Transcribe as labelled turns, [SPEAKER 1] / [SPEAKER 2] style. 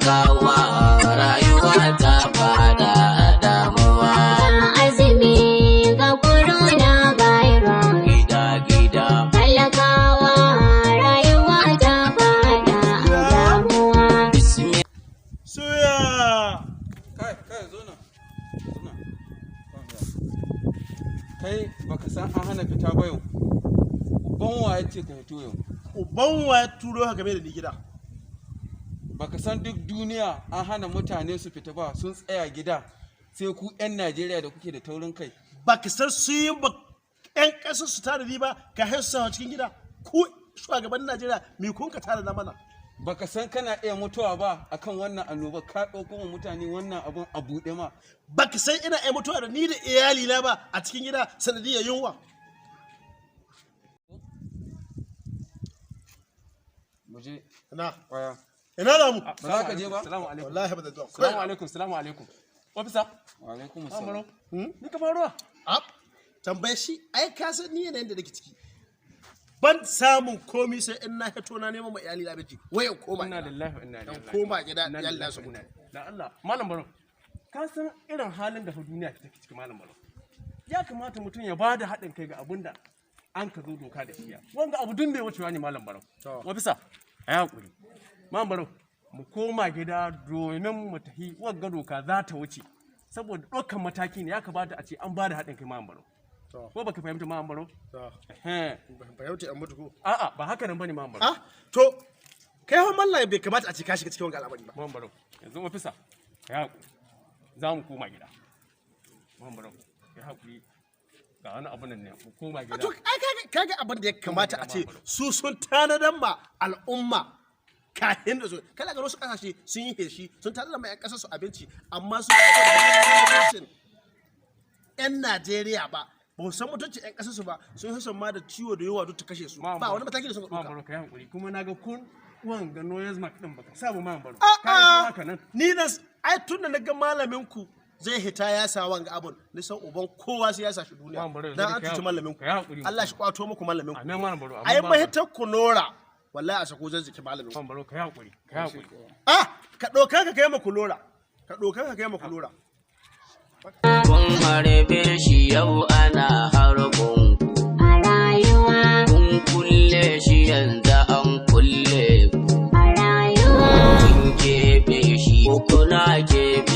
[SPEAKER 1] talakawa rayuwa ta fada damuwa.
[SPEAKER 2] Azumi ga corona virus.
[SPEAKER 1] Gida-gida.
[SPEAKER 2] Talakawa rayuwa ta fada damuwa.
[SPEAKER 3] Suya!
[SPEAKER 4] Kai, zo nan. Kai baka san an hana fita ba yau. Uban wa ya ce ka fito yau.
[SPEAKER 3] Uban wa ya turo ka game da ni gida?
[SPEAKER 4] Baka san duk duniya an hana mutane su fita ba, sun tsaya gida. Sai ku 'yan Najeriya da kuke da taurin kai.
[SPEAKER 3] Baka san su yi ba 'yan ƙasar su tara ni ba ka haisu cikin gida? Ku shugaban Najeriya me kun ka tara na mana?
[SPEAKER 4] Baka san kana iya mutuwa ba akan wannan annoba, ka ɗauko mutane wannan abun a buɗe ma.
[SPEAKER 3] Baka san ina ai mutuwa da ni da iyali na ba a cikin gida sanadiyar yunwa?
[SPEAKER 4] Muje
[SPEAKER 3] Ina
[SPEAKER 4] waya.
[SPEAKER 3] ina da mu?
[SPEAKER 4] Ba za ka je ba?
[SPEAKER 5] Salamu alaikum.
[SPEAKER 3] Wallahi ba da zuwa.
[SPEAKER 5] Salamu alaikum. Salamu alaikum. Ofisa.
[SPEAKER 4] Wa alaikum
[SPEAKER 5] Amaro.
[SPEAKER 4] assalam.
[SPEAKER 5] Ni ka faruwa?
[SPEAKER 3] Tambaye shi ai ka san ni yanayin da nake ciki. Ban samun komi sai in na hito na neman ma iyali na biki. Wayan koma.
[SPEAKER 5] Inna lillahi wa inna ilaihi raji'un.
[SPEAKER 3] Koma gida yalla su gudu.
[SPEAKER 5] Da Allah. Malam Baro. Ka san irin halin da duniya take ciki Malam Baro. Ya kamata mutum ya bada haɗin kai ga abinda an ka zo doka da shi. Wanga abu dun bai wucewa ne Malam Baro. Ofisa. Ai hakuri. Malam Baro. Mu koma gida domin mu tafi wanga doka za ta wuce. Saboda ɗaukan mataki ne ya kamata a ce an bada haɗin kai Malam Baro. Ko baka fahimta Malam Baro?
[SPEAKER 3] Ban fahimta an mutu ko?
[SPEAKER 5] A'a ba haka nan bane Malam Baro.
[SPEAKER 3] To kai ho mallan bai kamata a ce ka shiga cikin wannan al'amari ba.
[SPEAKER 5] Malam Baro, yanzu ofisa, ya haƙuri. Za mu koma gida. Malam Baro, ya haƙuri. Ga wani abu nan ne, mu koma gida.
[SPEAKER 3] To kaga abin da ya kamata a ce su sun tanadan ma al'umma kayan da su kala ga wasu kasashe sun yi heshi sun tanadar ma 'yan kasar su abinci amma su abincin 'yan Najeriya ba ba san mutunci 'yan kasar su ba sun hasan ma da ciwo da yawa duk ta kashe su ba wani mataki da sun
[SPEAKER 5] Malam Baro, kai haƙuri. Kuma na ga kun wanga noise mark din baka samu Malam Baro.
[SPEAKER 3] A'a ni na ai tun da na ga malamin ku zai hita ya sa wanga abun ni san uban kowa sai ya sa shi duniya dan an tuci malamin ku Allah shi kwato muku malamin ku
[SPEAKER 5] amin Malam Baro.
[SPEAKER 3] ai mahitar ku nora wallahi a sako zazzaki malamin ku
[SPEAKER 5] Malam Baro, kai haƙuri. Kai haƙuri.
[SPEAKER 3] ka doka ka kai maku lora ka doka ka kai maku lora
[SPEAKER 1] Kun harbe shi yau ana harbin ku.
[SPEAKER 2] A rayuwa.
[SPEAKER 1] Kun kulle shi yanzu an kulle ku.
[SPEAKER 2] A rayuwa.
[SPEAKER 1] Kun keɓe shi kuna keɓe